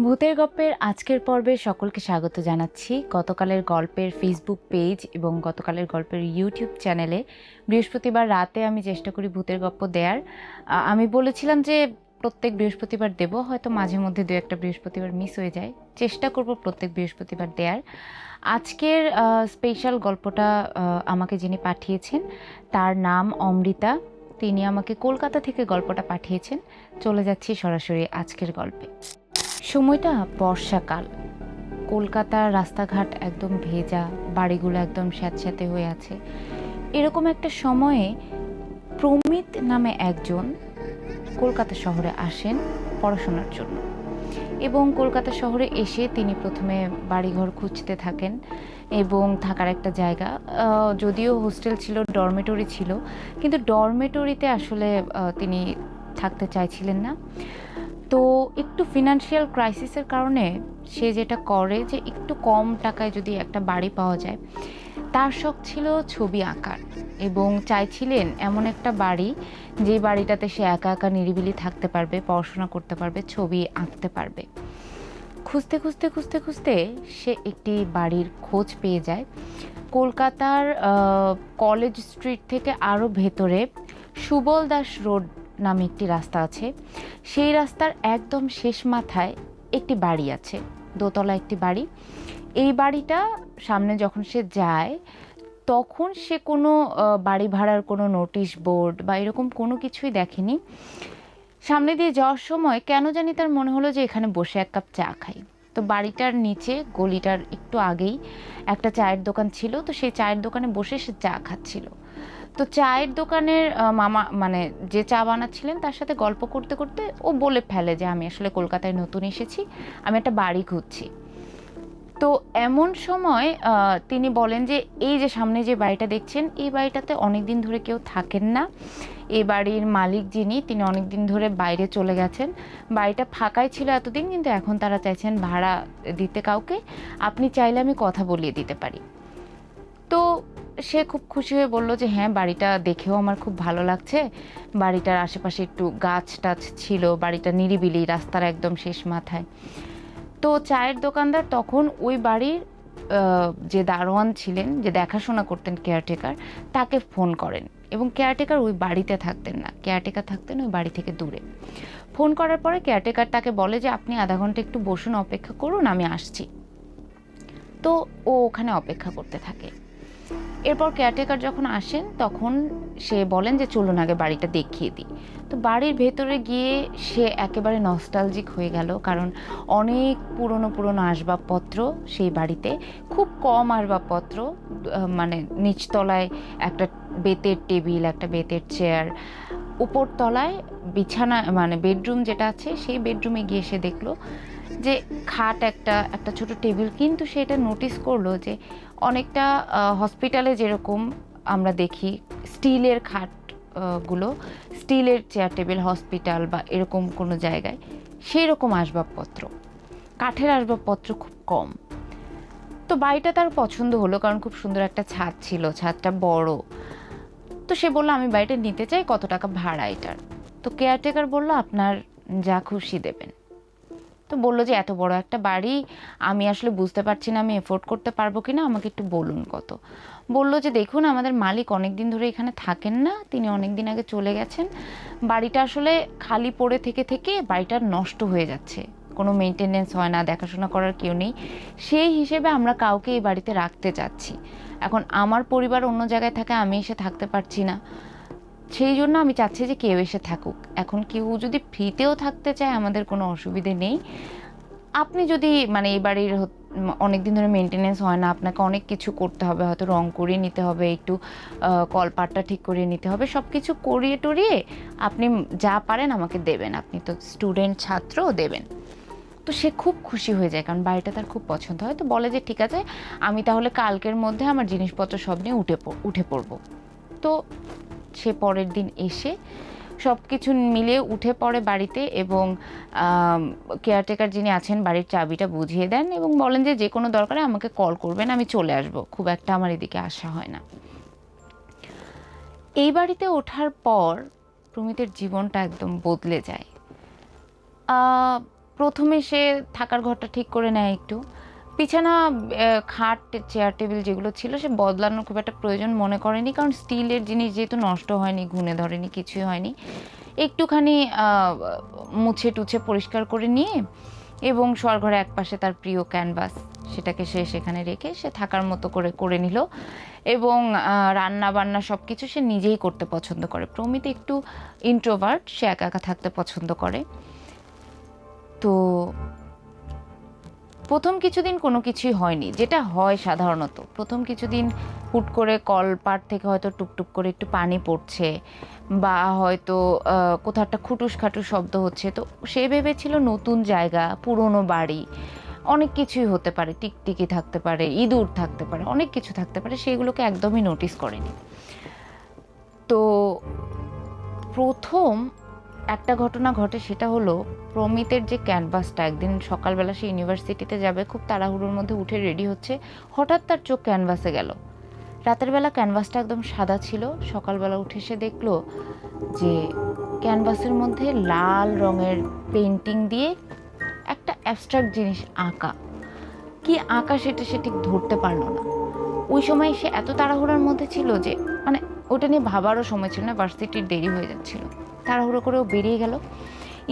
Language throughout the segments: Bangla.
ভূতের গল্পের আজকের পর্বে সকলকে স্বাগত জানাচ্ছি। গতকালের গল্পের ফেসবুক পেজ এবং গতকালের গল্পের ইউটিউব চ্যানেলে বৃহস্পতিবার রাতে আমি চেষ্টা করি ভূতের গল্প দেওয়ার। আমি বলেছিলাম যে প্রত্যেক বৃহস্পতিবার দেব, হয়তো মাঝে মধ্যে দু একটা বৃহস্পতিবার মিস হয়ে যায়, চেষ্টা করব প্রত্যেক বৃহস্পতিবার দেওয়ার। আজকের স্পেশাল গল্পটা আমাকে যিনি পাঠিয়েছেন তার নাম অমৃতা। তিনি আমাকে কলকাতা থেকে গল্পটা পাঠিয়েছেন। চলে যাচ্ছি সরাসরি আজকের গল্পে। সময়টা বর্ষাকাল। কলকাতার রাস্তাঘাট একদম ভেজা, বাড়িগুলো একদম স্যাঁতস্যাঁতে হয়ে আছে। এরকম একটা সময়ে প্রমিত নামে একজন কলকাতা শহরে আসেন পড়াশোনার জন্য, এবং কলকাতা শহরে এসে তিনি প্রথমে বাড়িঘর খুঁজতে থাকেন এবং থাকার একটা জায়গা, যদিও হোস্টেল ছিল, ডরমেটরি ছিল, কিন্তু ডরমেটরিতে আসলে তিনি থাকতে চাইছিলেন না। তো একটু ফিনান্সিয়াল ক্রাইসিসের কারণে সে যেটা করে যে একটু কম টাকায় যদি একটা বাড়ি পাওয়া যায়। তার শখ ছিল ছবি আঁকার এবং চাইছিলেন এমন একটা বাড়ি যে বাড়িটাতে সে একা একা নিরিবিলি থাকতে পারবে, পড়াশোনা করতে পারবে, ছবি আঁকতে পারবে। খুঁজতে খুঁজতে খুঁজতে খুঁজতে সে একটি বাড়ির খোঁজ পেয়ে যায় কলকাতার কলেজ স্ট্রিট থেকে আরও ভেতরে সুবল দাস রোড নামে একটি রাস্তা আছে। সেই রাস্তার একদম শেষ মাথায় একটি বাড়ি আছে, দোতলা একটি বাড়ি। এই বাড়িটা সামনে যখন সে যায় তখন সে কোনো বাড়ি ভাড়ার কোনো নোটিশ বোর্ড বা এরকম কোনো কিছুই দেখেনি। সামনে দিয়ে যাওয়ার সময় কেন জানি তার মনে হলো যে এখানে বসে এক কাপ চা খাই। তো বাড়িটার নিচে গলিটার একটু আগেই একটা চায়ের দোকান ছিল, তো সেই চায়ের দোকানে বসে সে চা খাচ্ছিল। তো চায়ের দোকানের মামা, মানে যে চা বানাচ্ছিলেন, তার সাথে গল্প করতে করতে ও বলে ফেলে যে আমি আসলে কলকাতায় নতুন এসেছি, আমি একটা বাড়ি খুঁজছি। তো এমন সময় তিনি বলেন যে এই যে সামনে যে বাড়িটা দেখছেন, এই বাড়িটাতে অনেক দিন ধরে কেউ থাকেন না। এই বাড়ির মালিক যিনি, তিনি অনেক দিন ধরে বাইরে চলে গেছেন। বাড়িটা ফাঁকাই ছিল এতদিন, কিন্তু এখন তারা চাইছেন ভাড়া দিতে কাউকে। আপনি চাইলে আমি কথা বলিয়ে দিতে পারি। তো সে খুব খুশি হয়ে বলল যে হ্যাঁ, বাড়িটা দেখেও আমার খুব ভালো লাগছে। বাড়িটার আশেপাশে একটু গাছ টাছ ছিল, বাড়িটা নিরিবিলি, রাস্তার একদম শেষ মাথায়। তো চায়ের দোকানদার তখন ওই বাড়ির যে দারোয়ান ছিলেন, যে দেখাশোনা করতেন, কেয়ারটেকার, তাকে ফোন করেন। এবং কেয়ারটেকার ওই বাড়িতে থাকতেন না, কেয়ারটেকার থাকতেন ওই বাড়ি থেকে দূরে। ফোন করার পরে কেয়ারটেকার তাকে বলে যে আপনি আধা ঘন্টা একটু বসুন, অপেক্ষা করুন, আমি আসছি। তো ও ওখানে অপেক্ষা করতে থাকে। এরপর কেয়ারটেকার যখন আসেন তখন সে বলেন যে চলুন আগে বাড়িটা দেখিয়ে দিই। তো বাড়ির ভেতরে গিয়ে সে একেবারে নস্টালজিক হয়ে গেল, কারণ অনেক পুরনো পুরনো আসবাবপত্র সেই বাড়িতে, খুব কম আসবাবপত্র। মানে নিচতলায় একটা বেতের টেবিল, একটা বেতের চেয়ার, উপর তলায় বিছানা, মানে বেডরুম যেটা আছে, সেই বেডরুমে গিয়ে সে দেখলো যে খাট, একটা একটা ছোট টেবিল, কিন্তু সেটা নোটিস করলো যে অনেকটা হসপিটালে যেরকম আমরা দেখি স্টিলের খাট, গুলো স্টিলের চেয়ার টেবিল হসপিটাল বা এরকম কোনো জায়গায়, সেই রকম আসবাবপত্র, কাঠের আসবাবপত্র খুব কম। তো বাড়িটা তার পছন্দ হলো, কারণ খুব সুন্দর একটা ছাদ ছিল, ছাদটা বড়। তো সে বললো আমি বাড়িটা নিতে চাই, কত টাকা ভাড়া এটার? তো কেয়ারটেকার বললো আপনার যা খুশি দেবেন। তো বললো যে এত বড় একটা বাড়ি আমি আসলে বুঝতে পারছি না আমি এফোর্ড করতে পারবো কিনা, আমাকে একটু বলুন কত। বললো যে দেখুন, আমাদের মালিক অনেক দিন ধরে এখানে থাকেন না, তিনি অনেক দিন আগে চলে গেছেন। বাড়িটা আসলে খালি পড়ে থেকে থেকে বাড়িটা নষ্ট হয়ে যাচ্ছে, কোনো মেনটেনেন্স হয় না, দেখাশোনা করার কেউ নেই। সেই হিসেবে আমরা কাউকে এই বাড়িতে রাখতে চাচ্ছি। এখন আমার পরিবার অন্য জায়গায় থাকে, আমি এসে থাকতে পারছি না, সেই জন্য আমি চাচ্ছি যে কেউ এসে থাকুক। এখন কেউ যদি ফ্রিতেও থাকতে চায় আমাদের কোনো অসুবিধে নেই। আপনি যদি, মানে এই বাড়ির অনেক দিন ধরে মেনটেনেন্স হয় না, আপনাকে অনেক কিছু করতে হবে, হয়তো রং করিয়ে নিতে হবে, একটু কলপাটটা ঠিক করিয়ে নিতে হবে, সব কিছু করিয়ে টরিয়ে আপনি যা পারেন আমাকে দেবেন, আপনি তো স্টুডেন্ট, ছাত্র, দেবেন। তো সে খুব খুশি হয়ে যায়, কারণ বাড়িটা তার খুব পছন্দ হয়। তো বলে যে ঠিক আছে, আমি তাহলে কালকের মধ্যে আমার জিনিসপত্র সব নিয়ে উঠে পড়বো। তো সে পরের দিন এসে সব কিছু মিলিয়ে উঠে পড়ে বাড়িতে, এবং কেয়ারটেকার যিনি আছেন বাড়ির চাবিটা বুঝিয়ে দেন এবং বলেন যে যে কোনো দরকারে আমাকে কল করবেন, আমি চলে আসব, খুব একটা আমার এদিকে আসা হয় না। এই বাড়িতে ওঠার পর প্রমিতের জীবনটা একদম বদলে যায়। প্রথমে সে থাকার ঘরটা ঠিক করে নেয় একটু, বিছানা, খাট, চেয়ার টেবিল যেগুলো ছিল সে বদলানোর খুব একটা প্রয়োজন মনে করেনি, কারণ স্টিলের জিনিস যেহেতু নষ্ট হয়নি, ঘুণে ধরেনি, কিছুই হয়নি। একটুখানি মুছে টুছে পরিষ্কার করে নিয়ে এবং শোয়ার ঘরে একপাশে তার প্রিয় ক্যানভাস, সেটাকে সে সেখানে রেখে সে থাকার মতো করে করে নিল। এবং রান্না বান্না সব কিছু সে নিজেই করতে পছন্দ করে। প্রমিত একটু ইন্ট্রোভার্ট, সে একা একা থাকতে পছন্দ করে। তো প্রথম কিছুদিন কোনো কিছুই হয়নি, যেটা হয় সাধারণত। প্রথম কিছুদিন হুট করে কলপাট থেকে হয়তো টুপটুপ করে একটু পানি পড়ছে, বা হয়তো কোথাও একটা খুটুস খাটুস শব্দ হচ্ছে। তো সে ভেবেছিল নতুন জায়গা, পুরনো বাড়ি, অনেক কিছুই হতে পারে, টিকটিকি থাকতে পারে, ইঁদুর থাকতে পারে, অনেক কিছু থাকতে পারে, সেগুলোকে একদমই নোটিস করেনি। তো প্রথম একটা ঘটনা ঘটে, সেটা হলো প্রমিতের যে ক্যানভাসটা, একদিন সকালবেলা সে ইউনিভার্সিটিতে যাবে, খুব তাড়াহুড়োর মধ্যে উঠে রেডি হচ্ছে, হঠাৎ তার চোখ ক্যানভাসে গেল। রাতের বেলা ক্যানভাসটা একদম সাদা ছিল, সকালবেলা উঠে সে দেখলো যে ক্যানভাসের মধ্যে লাল রঙের পেন্টিং দিয়ে একটা অ্যাবস্ট্রাক্ট জিনিস আঁকা। কি আঁকা সেটা সে ঠিক ধরতে পারলো না। ওই সময় সে এত তাড়াহুড়োর মধ্যে ছিল যে মানে ওটা নিয়ে ভাবারও সময় ছিল না, ভার্সিটির দেরি হয়ে যাচ্ছিল। তাড়াহুড়ো করেও বেরিয়ে গেল।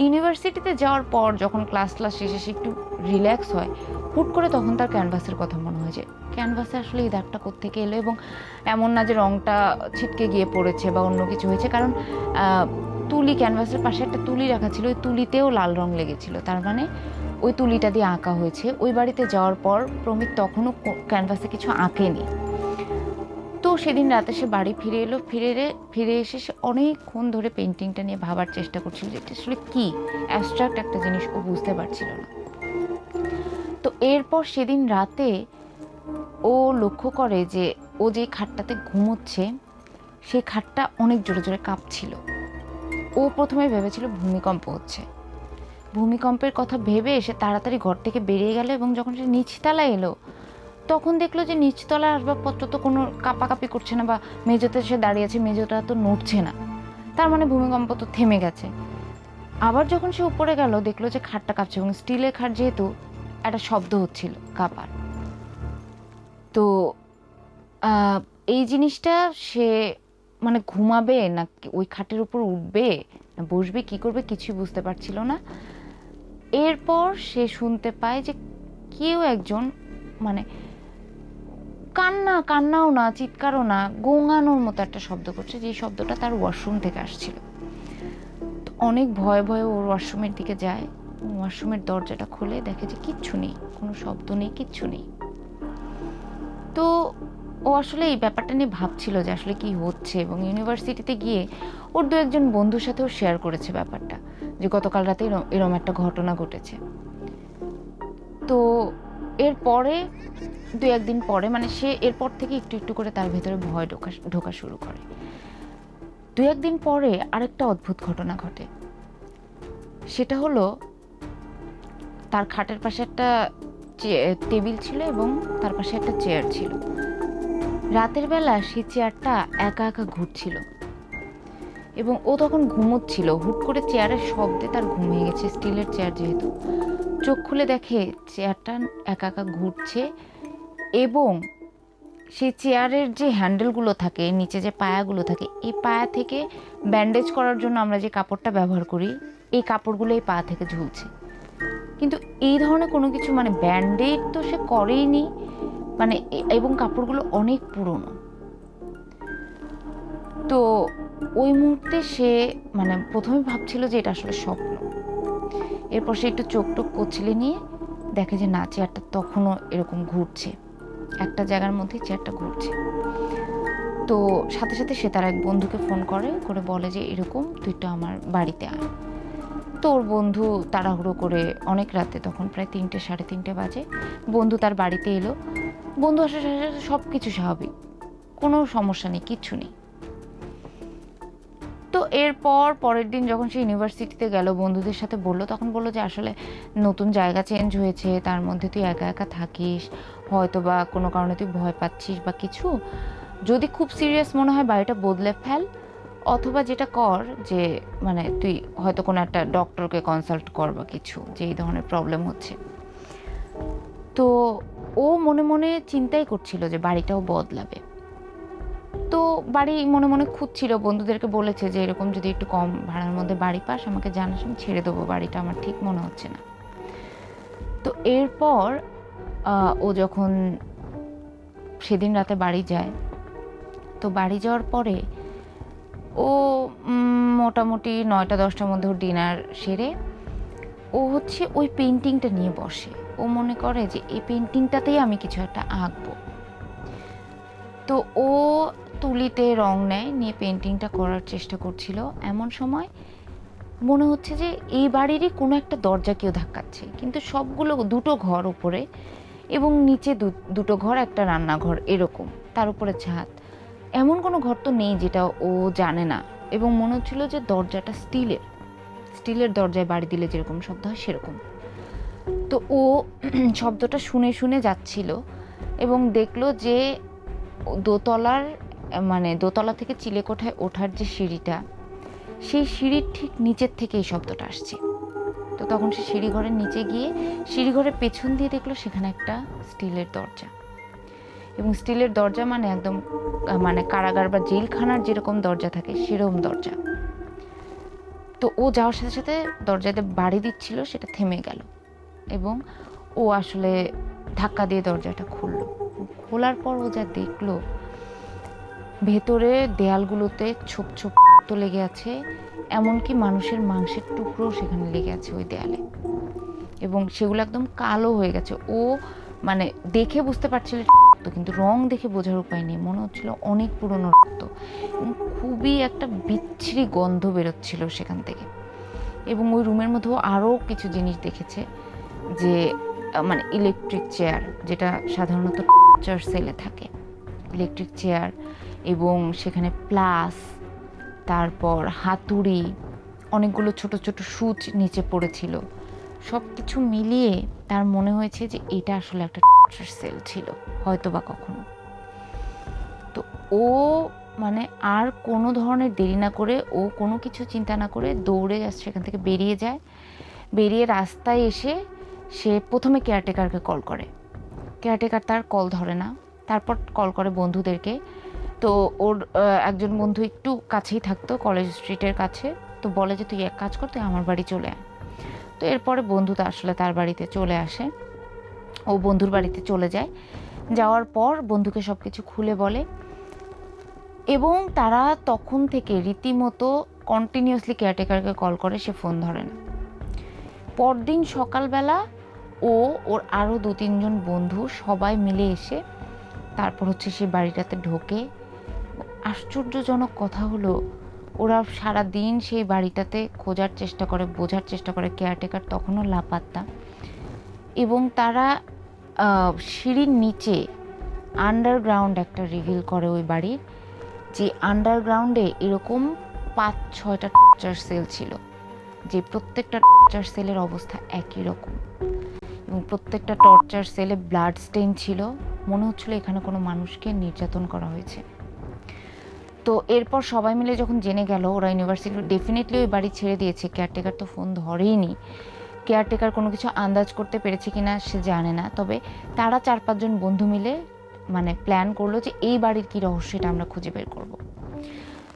ইউনিভার্সিটিতে যাওয়ার পর যখন ক্লাস শেষে সে একটু রিল্যাক্স হয়, হুট করে তখন তার ক্যানভাসের কথা মনে হয় যে ক্যানভাসে আসলে এই দাগটা কোত্থেকে এলো। এবং এমন না যে রঙটা ছিটকে গিয়ে পড়েছে বা অন্য কিছু হয়েছে, কারণ তুলি, ক্যানভাসের পাশে একটা তুলি রাখা ছিল, ওই তুলিতেও লাল রঙ লেগেছিল, তার মানে ওই তুলিটা দিয়ে আঁকা হয়েছে। ওই বাড়িতে যাওয়ার পর প্রমিত তখনও ক্যানভাসে কিছু আঁকেনি। তো সেদিন রাতে সে বাড়ি ফিরে এলো, ফিরে এসে সে অনেকক্ষণ ধরে পেন্টিংটা নিয়ে ভাবার চেষ্টা করছিল যে এটা আসলে কী, অ্যাবস্ট্রাক্ট একটা জিনিস, ও বুঝতে পারছিল না। তো এরপর সেদিন রাতে ও লক্ষ্য করে যে ও যে খাটটাতে ঘুমোচ্ছে সেই খাটটা অনেক জোরে জোরে কাঁপছিল। ও প্রথমে ভেবেছিল ভূমিকম্প হচ্ছে। ভূমিকম্পের কথা ভেবে সে তাড়াতাড়ি ঘর থেকে বেরিয়ে গেল, এবং যখন সে নিচতলায় এলো তখন দেখলো যে নিচতলার আসবাবপত্র তো কোনো কাঁপাকাঁপি করছে না, বা মেঝেতে সে দাঁড়িয়ে আছে, মেঝেটা তো নড়ছে না, তার মানে ভূমিকম্প তো থেমে গেছে। আবার যখন সে উপরে গেল দেখলো যে খাটটা কাঁপছে, এবং স্টিলের খাট যেহেতু একটা শব্দ হচ্ছিল কাঁপার। তো এই জিনিসটা সে মানে ঘুমাবে না ওই খাটের উপর উঠবে না বসবে, কি করবে কিছুই বুঝতে পারছিল না। এরপর সে শুনতে পায় যে কেউ একজন, মানে কান্নাও না, চিৎকারও না, গোঙানোর মতো একটা শব্দ করছে, যে শব্দটা তার ওয়াশরুম থেকে আসছিল। তো অনেক ভয়ে ভয়ে ওর ওয়াশরুমের দিকে যায়, ওয়াশরুমের দরজাটা খুলে দেখে যে কিচ্ছু নেই, কোনো শব্দ নেই, কিচ্ছু নেই। তো ও আসলে এই ব্যাপারটা নিয়ে ভাবছিল যে আসলে কি হচ্ছে, এবং ইউনিভার্সিটিতে গিয়ে ওর দু একজন বন্ধুর সাথেও শেয়ার করেছে ব্যাপারটা, যে গতকাল রাতে এরম একটা ঘটনা ঘটেছে। তো এরপরে দু একদিন পরে, মানে সে এরপর থেকে একটু একটু করে তার ভেতরে ভয় ঢোকা শুরু করে। দু একদিন পরে আরেকটা অদ্ভুত ঘটনা ঘটে। সেটা হলো তার খাটের পাশে একটা টেবিল ছিল এবং তার পাশে একটা চেয়ার ছিল। রাতের বেলা সেই চেয়ারটা একা একা ঘুরছিল, এবং ও তখন ঘুমোচ্ছিল। হুট করে চেয়ারের শব্দে তার ঘুম ভেঙে গেছে, স্টিলের চেয়ার যেহেতু। চোখ খুলে দেখে চেয়ারটা একা একা ঘুরছে, এবং সেই চেয়ারের যে হ্যান্ডেলগুলো থাকে, নিচে যে পায়াগুলো থাকে, এই পায়া থেকে ব্যান্ডেজ করার জন্য আমরা যে কাপড়টা ব্যবহার করি, এই কাপড়গুলো এই পা থেকে ঝুলছে। কিন্তু এই ধরনের কোনো কিছু, মানে ব্যান্ডেজ তো সে করেইনি, মানে এবং কাপড়গুলো অনেক পুরনো। তো ওই মুহূর্তে সে মানে প্রথমে ভাবছিল যে এটা আসলে স্বপ্ন। এরপর সে একটু চোখ টোক কচলে নিয়ে দেখে যে না, চেয়ারটা তখনও এরকম ঘুরছে, একটা জায়গার মধ্যে চেয়ারটা ঘুরছে। তো সাথে সাথে সে তার এক বন্ধুকে ফোন করে বলে যে এরকম তুই তো আমার বাড়িতে আয়। তো ওর বন্ধু তাড়াহুড়ো করে, অনেক রাতে, তখন প্রায় 3টে 3:30 বাজে, বন্ধু তার বাড়িতে এলো। বন্ধু আসার সাথে সাথে সব কিছু স্বাভাবিক, কোনো সমস্যা নেই, কিচ্ছু নেই। তো এরপর পরের দিন যখন সে ইউনিভার্সিটিতে গেল, বন্ধুদের সাথে বললো, তখন বললো যে আসলে নতুন জায়গা চেঞ্জ হয়েছে, তার মধ্যে তুই একা একা থাকিস, হয়তো বা কোনো কারণে তুই ভয় পাচ্ছিস বা কিছু, যদি খুব সিরিয়াস মনে হয় বাড়িটা বদলে ফেল, অথবা যেটা কর যে মানে তুই হয়তো কোনো একটা ডক্টরকে কনসাল্ট কর বা কিছু, যে এই ধরনের প্রবলেম হচ্ছে। তো ও মনে মনে চিন্তাই করছিল যে বাড়িটাও বদলাবে। তো বাড়ি মনে মনে খুঁজছিল, বন্ধুদেরকে বলেছে যে এরকম যদি একটু কম ভাড়ার মধ্যে বাড়ি পাস আমাকে জানাস, আমি ছেড়ে দেবো বাড়িটা, আমার ঠিক মনে হচ্ছে না। তো এরপর ও যখন সেদিন রাতে বাড়ি যায়, তো বাড়ি যাওয়ার পরে ও মোটামুটি 9টা-10টার মধ্যে ওর ডিনার সেরে ও হচ্ছে ওই পেন্টিংটা নিয়ে বসে। ও মনে করে যে এই পেন্টিংটাতেই আমি কিছু একটা আঁকবো। তো ও তুলিতে রং নেয়, নিয়ে পেন্টিংটা করার চেষ্টা করছিল। এমন সময় মনে হচ্ছে যে এই বাড়িরই কোনো একটা দরজা কেউ ধাক্কাচ্ছে, কিন্তু সবগুলো 2টো ঘর উপরে এবং নিচে 2টো ঘর, একটা রান্নাঘর এরকম, তার উপরে ছাদ। এমন কোনো ঘর তো নেই যেটা ও জানে না। এবং মনে হচ্ছিল যে দরজাটা স্টিলের দরজায় বাড়ি দিলে যেরকম শব্দ হয় সেরকম। তো ও শব্দটা শুনে শুনে যাচ্ছিল এবং দেখলো যে দোতলা থেকে চিলেকোঠায় ওঠার যে সিঁড়িটা, সেই সিঁড়ির ঠিক নিচের থেকে এই শব্দটা আসছে। তো তখন সে সিঁড়িঘরের নিচে গিয়ে সিঁড়িঘরের পেছন দিয়ে দেখলো সেখানে একটা স্টিলের দরজা। এবং স্টিলের দরজা মানে একদম মানে কারাগার বা জেলখানার যেরকম দরজা থাকে সেরকম দরজা। তো ও যাওয়ার সাথে সাথে দরজাতে বাড়ি দিচ্ছিল, সেটা থেমে গেল এবং ও আসলে ধাক্কা দিয়ে দরজাটা খুললো। খোলার পর ও যা দেখলো, ভেতরে দেয়ালগুলোতে ছোপ ছোপ তো লেগে আছে, এমনকি মানুষের মাংসের টুকরো সেখানে লেগে আছে ওই দেয়ালে, এবং সেগুলো একদম কালো হয়ে গেছে। ও মানে দেখে বুঝতে পারছিল রক্ত, কিন্তু রং দেখে বোঝার উপায় নেই, মনে হচ্ছিল অনেক পুরনো রক্ত। এবং খুবই একটা বিচ্ছিরি গন্ধ বেরোচ্ছিল সেখান থেকে। এবং ওই রুমের মধ্যেও আরও কিছু জিনিস দেখেছে, যে মানে ইলেকট্রিক চেয়ার, যেটা সাধারণত টর্চার সেলে থাকে, ইলেকট্রিক চেয়ার, এবং সেখানে প্লাস, তারপর হাতুড়ি, অনেকগুলো ছোট ছোট সুচ নিচে পড়েছিল। সব কিছু মিলিয়ে তার মনে হয়েছে যে এটা আসলে একটা টর্চার সেল ছিল হয়তো বা কখনো। তো ও মানে আর কোনো ধরনের দেরি না করে, ও কোনো কিছু চিন্তা না করে দৌড়ে সেখান থেকে বেরিয়ে যায়। বেরিয়ে রাস্তায় এসে সে প্রথমে কেয়ারটেকারকে কল করে। কেয়ারটেকার তার কল ধরে না। তারপর কল করে বন্ধুদেরকে। তো ওর একজন বন্ধু একটু কাছেই থাকতো, কলেজ স্ট্রিটের কাছে। তো বলে যে তুই এক কাজ কর, তুই আমার বাড়ি চলে আয়। তো এরপরে বন্ধু তো আসলে তার বাড়িতে চলে আসে। ও বন্ধুর বাড়িতে চলে যায়। যাওয়ার পর বন্ধুকে সব কিছু খুলে বলে, এবং তারা তখন থেকে রীতিমতো কন্টিনিউয়াসলি কেয়ারটেকারকে কল করে, সে ফোন ধরে না। পরদিন সকালবেলা ও ওর আরও 2-3 জন বন্ধু সবাই মিলে এসে তারপর হচ্ছে সে বাড়িটাতে ঢোকে। আশ্চর্যজনক কথা হলো, ওরা সারা দিন সেই বাড়িটাতে খোঁজার চেষ্টা করে, বোঝার চেষ্টা করে, কেয়ারটেকার তখনও লাপাত্তা। এবং তারা সিঁড়ির নিচে আন্ডারগ্রাউন্ড একটা রিভিল করে ওই বাড়ির, যে আন্ডারগ্রাউন্ডে এরকম 5-6টা টর্চার সেল ছিল, যে প্রত্যেকটা টর্চার সেলের অবস্থা একই রকম, এবং প্রত্যেকটা টর্চার সেলে ব্লাড স্টেইন ছিল। মনে হচ্ছিল এখানে কোনো মানুষকে নির্যাতন করা হয়েছে। তো এরপর সবাই মিলে যখন জেনে গেল, ওরা ইউনিভার্সিটি ডেফিনেটলি ওই বাড়ি ছেড়ে দিয়েছে। কেয়ারটেকার তো ফোন ধরেই নি। কেয়ারটেকার কোনো কিছু আন্দাজ করতে পেরেছে কিনা সে জানে না, তবে তারা 4-5 জন বন্ধু মিলে মানে প্ল্যান করলো যে এই বাড়ির কী রহস্য এটা আমরা খুঁজে বের করব।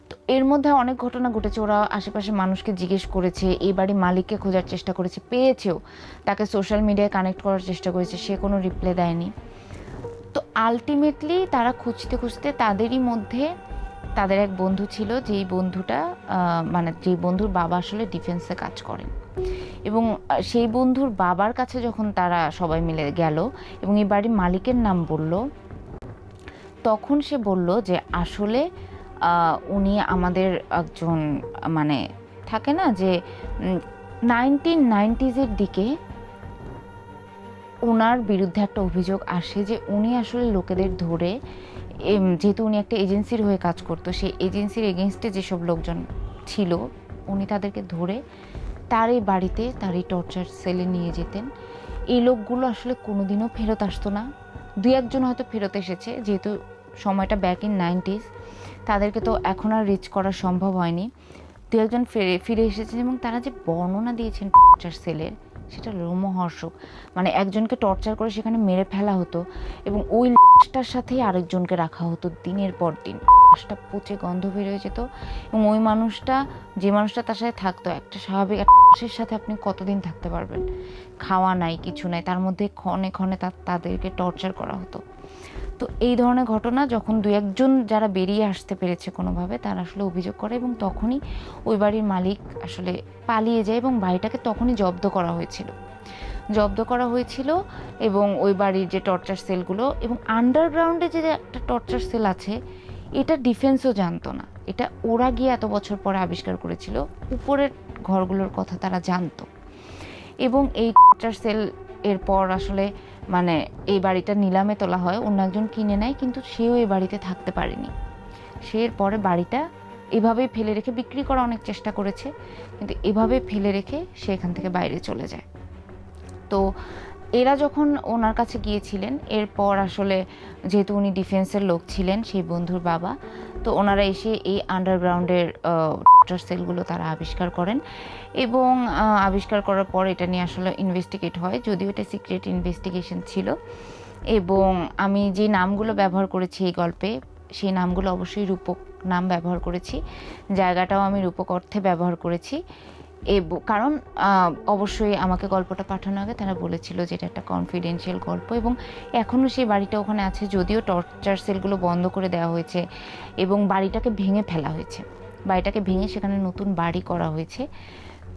তো এর মধ্যে অনেক ঘটনা ঘটেছে। ওরা আশেপাশে মানুষকে জিজ্ঞেস করেছে, এই বাড়ির মালিককে খোঁজার চেষ্টা করেছে, পেয়েছেও, তাকে সোশ্যাল মিডিয়ায় কানেক্ট করার চেষ্টা করেছে, সে কোনো রিপ্লাই দেয়নি। তো আলটিমেটলি তারা খুঁজতে খুঁজতে তাদেরই মধ্যে তাদের এক বন্ধু ছিল, যেই বন্ধুটা মানে যেই বন্ধুর বাবা আসলে ডিফেন্সে কাজ করেন, এবং সেই বন্ধুর বাবার কাছে যখন তারা সবাই মিলে গেল এবং এই বাড়ির মালিকের নাম বলল, তখন সে বলল যে আসলে উনি আমাদের একজন মানে থাকে না যে 1990s দিকে ওনার বিরুদ্ধে একটা অভিযোগ আসে যে উনি আসলে লোকেদের ধরে, যেহেতু উনি একটা এজেন্সির হয়ে কাজ করতো, সেই এজেন্সির এগেনস্টে যেসব লোকজন ছিল উনি তাদেরকে ধরে তার এই বাড়িতে, তার এই টর্চার সেলে নিয়ে যেতেন। এই লোকগুলো আসলে কোনোদিনও ফেরত আসতো না। 2-1 জন হয়তো ফেরত এসেছে, যেহেতু সময়টা ব্যাক ইন 90s। তাদেরকে তো এখন আর রিচ করা সম্ভব হয়নি। দু একজন ফিরে এসেছেন এবং তারা যে বর্ণনা দিয়েছেন টর্চার সেলের, সেটা রোমহর্ষক। মানে একজনকে টর্চার করে সেখানে মেরে ফেলা হতো এবং ওই লাশটার সাথেই আরেকজনকে রাখা হতো দিনের পর দিন। লাশটা পচে গন্ধ বের হয়ে যেত এবং ওই মানুষটা, যে মানুষটা তার সাথে থাকতো, একটা স্বাভাবিক একটা মানুষের সাথে আপনি কতদিন থাকতে পারবেন? খাওয়া নাই, কিছু নাই, তার মধ্যে ক্ষণে ক্ষণে তাদেরকে টর্চার করা হতো। তো এই ধরনের ঘটনা যখন দু একজন যারা বেরিয়ে আসতে পেরেছে কোনোভাবে, তারা আসলে অভিযোগ করে এবং তখনই ওই বাড়ির মালিক আসলে পালিয়ে যায় এবং বাড়িটাকে তখনই জব্দ করা হয়েছিল এবং ওই বাড়ির যে টর্চার সেলগুলো এবং আন্ডারগ্রাউন্ডে যে একটা টর্চার সেল আছে, এটা ডিফেন্সও জানতো না। এটা ওরা গিয়ে এত বছর পরে আবিষ্কার করেছিল। উপরের ঘরগুলোর কথা তারা জানতো এবং এই টর্চার সেল এরপর আসলে মানে এই বাড়িটা নিলামে তোলা হয়, অন্য একজন কিনে নেয়, কিন্তু সেও এই বাড়িতে থাকতে পারেনি। সে এরপরে বাড়িটা এভাবেই ফেলে রেখে, বিক্রি করা অনেক চেষ্টা করেছে, কিন্তু এভাবে ফেলে রেখে সে এখান থেকে বাইরে চলে যায়। তো এরা যখন ওনার কাছে গিয়েছিলেন, এরপর আসলে যেহেতু উনি ডিফেন্সের লোক ছিলেন, সেই বন্ধুর বাবা, তো ওনারা এসে এই আন্ডারগ্রাউন্ডের টর্চার সেলগুলো তারা আবিষ্কার করেন এবং আবিষ্কার করার পর এটা নিয়ে আসলে ইনভেস্টিগেট হয়, যদিও এটা সিক্রেট ইনভেস্টিগেশন ছিল। এবং আমি যে নামগুলো ব্যবহার করেছি এই গল্পে, সেই নামগুলো অবশ্যই রূপক নাম ব্যবহার করেছি, জায়গাটাও আমি রূপক অর্থে ব্যবহার করেছি। কারণ অবশ্যই আমাকে গল্পটা পাঠানোর আগে তারা বলেছিল যে এটা একটা কনফিডেন্সিয়াল গল্প এবং এখনও সেই বাড়িটা ওখানে আছে, যদিও টর্চার সেলগুলো বন্ধ করে দেওয়া হয়েছে এবং বাড়িটাকে ভেঙে ফেলা হয়েছে, বাড়িটাকে ভেঙে সেখানে নতুন বাড়ি করা হয়েছে।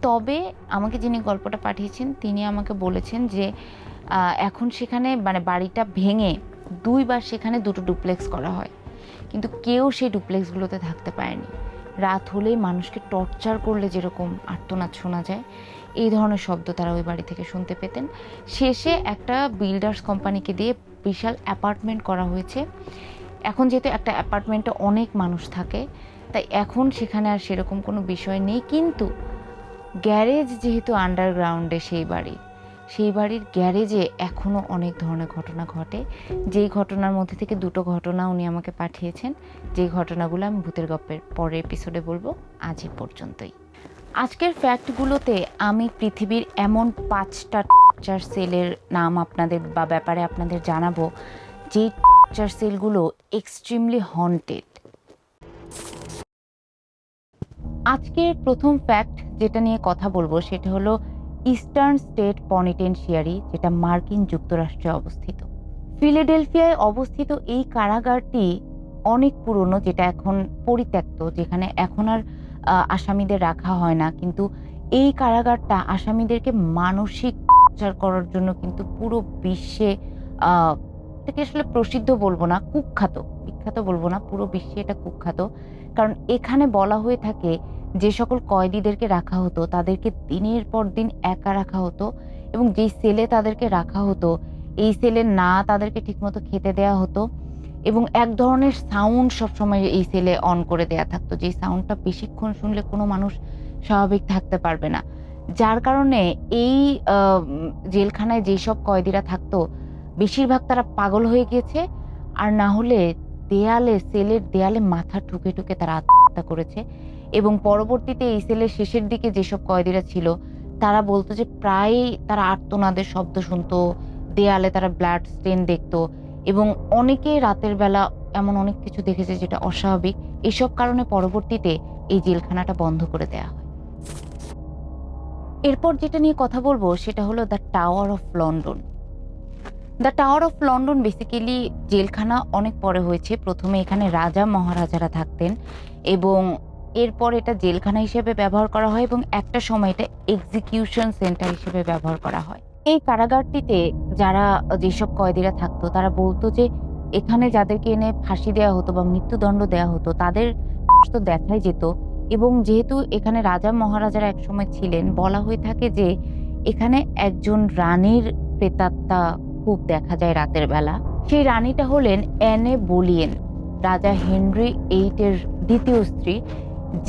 তবে আমাকে যিনি গল্পটা পাঠিয়েছেন তিনি আমাকে বলেছেন যে এখন সেখানে মানে বাড়িটা ভেঙে দুইবার সেখানে দুটো ডুপ্লেক্স করা হয়, কিন্তু কেউ সেই ডুপ্লেক্সগুলোতে থাকতে পারেনি। রাত হলেই মানুষকে টর্চার করলে যেরকম আর্তনাদ শোনা যায়, এই ধরনের শব্দ তারা ওই বাড়ি থেকে শুনতে পেতেন। শেষে একটা বিল্ডার্স কোম্পানিকে দিয়ে বিশাল অ্যাপার্টমেন্ট করা হয়েছে। এখন যেহেতু একটা অ্যাপার্টমেন্টে অনেক মানুষ থাকে, তাই এখন সেখানে আর সেরকম কোনো বিষয় নেই, কিন্তু গ্যারেজ যেহেতু আন্ডারগ্রাউন্ডে সেই বাড়ির গ্যারেজে এখনও অনেক ধরনের ঘটনা ঘটে। যেই ঘটনার মধ্যে থেকে দুটো ঘটনা উনি আমাকে পাঠিয়েছেন, যেই ঘটনাগুলো আমি ভূতের গল্পের পরের এপিসোডে বলবো। আজ এই পর্যন্তই। আজকের ফ্যাক্টগুলোতে আমি পৃথিবীর এমন 5টা টর্চার সেলের নাম আপনাদের বা ব্যাপারে আপনাদের জানাবো, যে টর্চার সেলগুলো এক্সট্রিমলি হন্টেড। আজকের প্রথম ফ্যাক্ট যেটা নিয়ে কথা বলবো সেটা হলো ইস্টার্ন স্টেট পেনিটেনশিয়ারি, যেটা মার্কিন যুক্তরাষ্ট্রে অবস্থিত। ফিলাডেলফিয়ায় অবস্থিত এই কারাগারটি অনেক পুরনো, যেটা এখন পরিত্যক্ত, যেখানে এখন আর আসামিদের রাখা হয় না। কিন্তু এই কারাগারটা আসামিদেরকে মানসিক টর্চার করার জন্য কিন্তু পুরো বিশ্বে এটাকে আসলে প্রসিদ্ধ বলবো না, কুখ্যাত, বিখ্যাত বলবো না, পুরো বিশ্বে এটা কুখ্যাত। কারণ এখানে বলা হয়ে থাকে যে সকল কয়েদিদেরকে রাখা হতো তাদেরকে দিনের পর দিন একা রাখা হতো এবং যেই সেলে তাদেরকে রাখা হতো এই সেলে না তাদেরকে ঠিকমতো খেতে দেয়া হতো এবং এক ধরনের সাউন্ড সবসময় এই সেলে অন করে দেয়া থাকতো, যেই সাউন্ডটা বেশিক্ষণ শুনলে কোনো মানুষ স্বাভাবিক থাকতে পারবে না। যার কারণে এই জেলখানায় যেসব কয়েদিরা থাকতো বেশিরভাগ তারা পাগল হয়ে গিয়েছে, আর না হলে সেলের দেয়ালে মাথা ঠুকে ঠুকে তারা আত্মহত্যা করেছে। এবং পরবর্তীতে এই সেলের শেষের দিকে যেসব কয়েদিরা ছিল তারা বলতো যে প্রায় তারা আর্তনাদের শব্দ শুনতো, দেয়ালে তারা ব্লাড স্টেন দেখতো এবং অনেকে রাতের বেলা এমন অনেক কিছু দেখেছে যেটা অস্বাভাবিক। এসব কারণে পরবর্তীতে এই জেলখানাটা বন্ধ করে দেয়া হয়। এরপর যেটা নিয়ে কথা বলবো সেটা হলো the tower of London. The tower of London basically জেলখানা অনেক পরে হয়েছে। প্রথমে এখানে রাজা মহারাজারা থাকতেন এবং এরপর এটা জেলখানা হিসেবে ব্যবহার করা হয় এবং একটা সময় এটা এক্সিকিউশন সেন্টার হিসেবে ব্যবহার করা হয়। এই কারাগারটিতে যারা যেসব কয়েদিরা থাকতো তারা বলতো যে এখানে যাদেরকে এনে ফাঁসি দেওয়া হতো বা মৃত্যুদণ্ড দেওয়া হতো তাদের তো দেখাই যেত। এবং যেহেতু এখানে রাজা মহারাজারা একসময় ছিলেন, বলা হয়ে থাকে যে এখানে একজন রানীর প্রেতাত্মা খুব দেখা যায় রাতের বেলা। সেই রানীটা হলেন অ্যানে বোলিয়েন, রাজা হেনরি এইটের দ্বিতীয় স্ত্রী,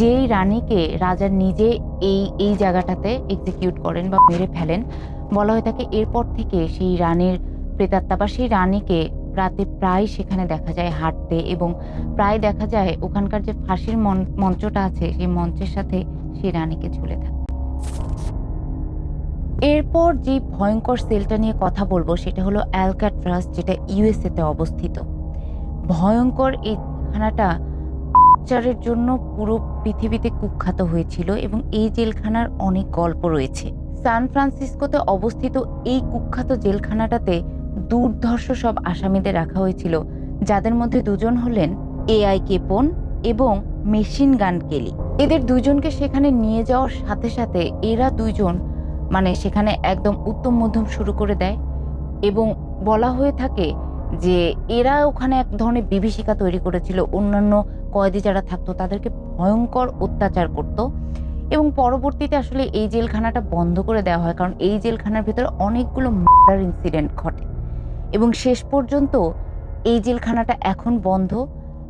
যেই রানীকে রাজা নিজে এই জায়গাটাতে এক্সিকিউট করেন বা মেরে ফেলেন। বলা হয়ে থাকে এরপর থেকে সেই রানীর প্রেতাত্মা বা সেই রানীকে রাতে প্রায় সেখানে দেখা যায় হাঁটতে, এবং প্রায় দেখা যায় ওখানকার যে ফাঁসির মঞ্চটা আছে সেই মঞ্চের সাথে সে রানীকে ঝুলে থাকে। এরপর যে ভয়ঙ্কর সেলটা নিয়ে কথা বলবো সেটা হলো অ্যালকাট্রাস, যেটা ইউএসএ তে অবস্থিত। ভয়ঙ্কর এই জেলখানাটা চারের জন্য পুরো পৃথিবীতে কুখ্যাত হয়েছিল, এবং এই জেলখানার অনেক গল্প রয়েছে। সান ফ্রান্সিসকোতে অবস্থিত এই কুখ্যাত জেলখানাটাতে দুর্ধর্ষ সব আসামিদের রাখা হয়েছিল, যাদের মধ্যে দুজন হলেন এআই কেপন এবং মেশিন গান কেলি। এদের দুইজনকে সেখানে নিয়ে যাওয়ার সাথে সাথে এরা দুইজন মানে সেখানে একদম উত্তম মধ্যম শুরু করে দেয়, এবং বলা হয়ে থাকে যে এরা ওখানে এক ধরনের বিভীষিকা তৈরি করেছিল। অন্যান্য কয়েদি যারা থাকতো তাদেরকে ভয়ঙ্কর অত্যাচার করত, এবং পরবর্তীতে আসলে এই জেলখানাটা বন্ধ করে দেওয়া হয়, কারণ এই জেলখানার ভিতরে অনেকগুলো মার্ডার ইনসিডেন্ট ঘটে। এবং শেষ পর্যন্ত এই জেলখানাটা এখন বন্ধ,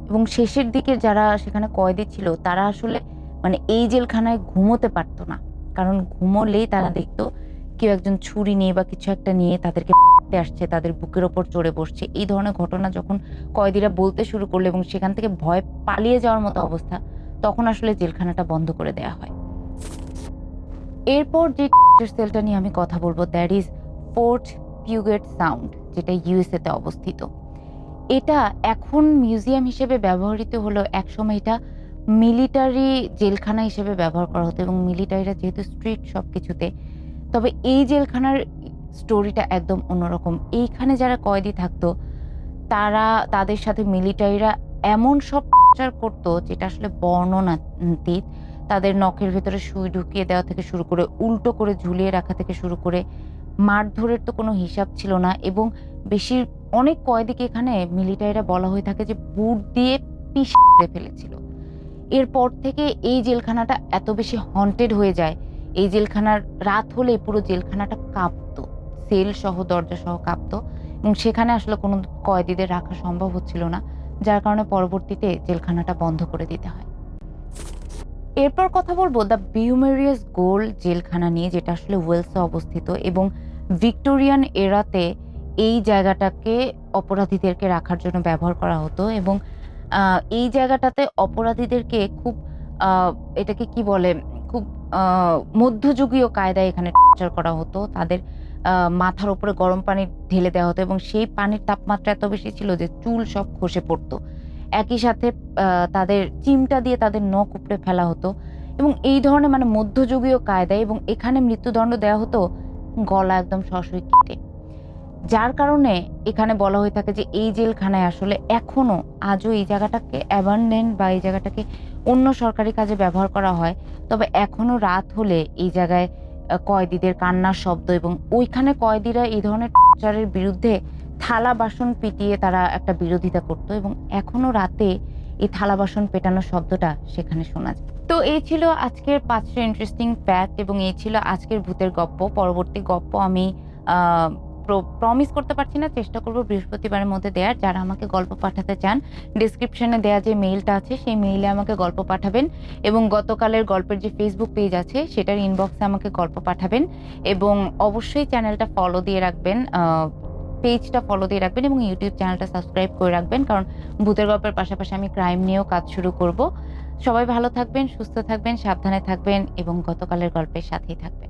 এবং শেষের দিকে যারা সেখানে কয়েদি ছিল তারা আসলে মানে এই জেলখানায় ঘুমোতে পারতো না, কারণ ঘুমোলেই তারা দেখতো কেউ একজন ছুরি নিয়ে বা কিছু একটা নিয়ে তাদেরকে আসছে, তাদের বুকের ওপর চড়ে বসছে। এই ধরনের ঘটনা যখন কয়েদিরা বলতে শুরু করলো এবং সেখান থেকে ভয় পালিয়ে যাওয়ার মতো অবস্থা, তখন আসলে জেলখানাটা বন্ধ করে দেওয়া হয়। এরপর যে সেলটা নিয়ে আমি কথা বলবো that is fort Puget sound, যেটা ইউএসএ তে অবস্থিত। এটা এখন মিউজিয়াম হিসেবে ব্যবহৃত হলো, একসময় এটা মিলিটারি জেলখানা হিসেবে ব্যবহার করা হতো, এবং মিলিটারিরা যেহেতু স্ট্রিক্ট সব কিছুতে। তবে এই জেলখানার স্টোরিটা একদম অন্যরকম। এইখানে যারা কয়েদি থাকতো তাদের সাথে মিলিটারিরা এমন সব টর্চার করতো যেটা আসলে বর্ণনাতীত। তাদের নখের ভেতরে সুই ঢুকিয়ে দেওয়া থেকে শুরু করে, উল্টো করে ঝুলিয়ে রাখা থেকে শুরু করে, মারধরের তো কোনো হিসাব ছিল না। এবং অনেক কয়েদিকে এখানে মিলিটারিরা বলা হয়ে থাকে যে বুট দিয়ে পিষে ফেলেছিল। এরপর থেকে এই জেলখানাটা এত বেশি হন্টেড হয়ে যায়, এই জেলখানার রাত হলে পুরো জেলখানাটা কাঁপতো, সেল সহ দরজা সহ কাঁপতো, এবং সেখানে আসলে কোনো কয়েদিদের রাখা সম্ভব হচ্ছিল না, যার কারণে পরবর্তীতে জেলখানাটা বন্ধ করে দিতে হয়। এরপর কথা বলবো দ্য বিউমেরিয়াস গোল্ড জেলখানা নিয়ে, যেটা আসলে ওয়েলসে অবস্থিত, এবং ভিক্টোরিয়ান এরাতে এই জায়গাটাকে অপরাধীদেরকে রাখার জন্য ব্যবহার করা হতো। এবং এই জায়গাটাতে অপরাধীদেরকে খুব এটাকে কি বলে, খুব মধ্যযুগীয় কায়দায় এখানে টর্চার করা হতো। তাদের মাথার উপরে গরম পানি ঢেলে দেওয়া হতো, এবং সেই পানির তাপমাত্রা এত বেশি ছিল যে চুল সব খসে পড়তো। একই সাথে তাদের চিমটা দিয়ে তাদের নখ উপড়ে ফেলা হতো, এবং এই ধরনের মানে মধ্যযুগীয় কায়দায়। এবং এখানে মৃত্যুদণ্ড দেওয়া হতো গলা একদম সরাসরি কেটে। যার কারণে এখানে বলা হয়ে থাকে যে এই জেলখানায় আসলে এখনো আজও এই জায়গাটাকে অ্যাবান্ডেন্ড বা এই জায়গাটাকে অন্য সরকারি কাজে ব্যবহার করা হয়। তবে এখনো রাত হলে এই জায়গায় কয়েদিদের কান্নার শব্দ, এবং ওইখানে কয়েদিরা এই ধরনের টর্চারের বিরুদ্ধে থালা বাসন পিটিয়ে তারা একটা বিরোধিতা করত, এবং এখনো রাতে এই থালা বাসন পেটানোর শব্দটা সেখানে শোনা যায়। তো এই ছিল আজকের 5টা ইন্টারেস্টিং ফ্যাক্ট, এবং এই ছিল আজকের ভূতের গপ্প। পরবর্তী গপ্প আমি প্রমিস করতে পারছি না, চেষ্টা করব বৃহস্পতিবারের মধ্যে দেওয়ার। যারা আমাকে গল্প পাঠাতে চান, ডিসক্রিপশনে দেওয়া যে মেইলটা আছে সেই মেইলে আমাকে গল্প পাঠাবেন, এবং গতকালের গল্পের যে ফেসবুক পেজ আছে সেটার ইনবক্সে আমাকে গল্প পাঠাবেন, এবং অবশ্যই চ্যানেলটা ফলো দিয়ে রাখবেন, পেজটা ফলো দিয়ে রাখবেন, এবং ইউটিউব চ্যানেলটা সাবস্ক্রাইব করে রাখবেন, কারণ ভূতের গল্পের পাশাপাশি আমি ক্রাইম নিয়েও কাজ শুরু করব। সবাই ভালো থাকবেন, সুস্থ থাকবেন, সাবধানে থাকবেন, এবং গতকালের গল্পের সাথেই থাকবেন।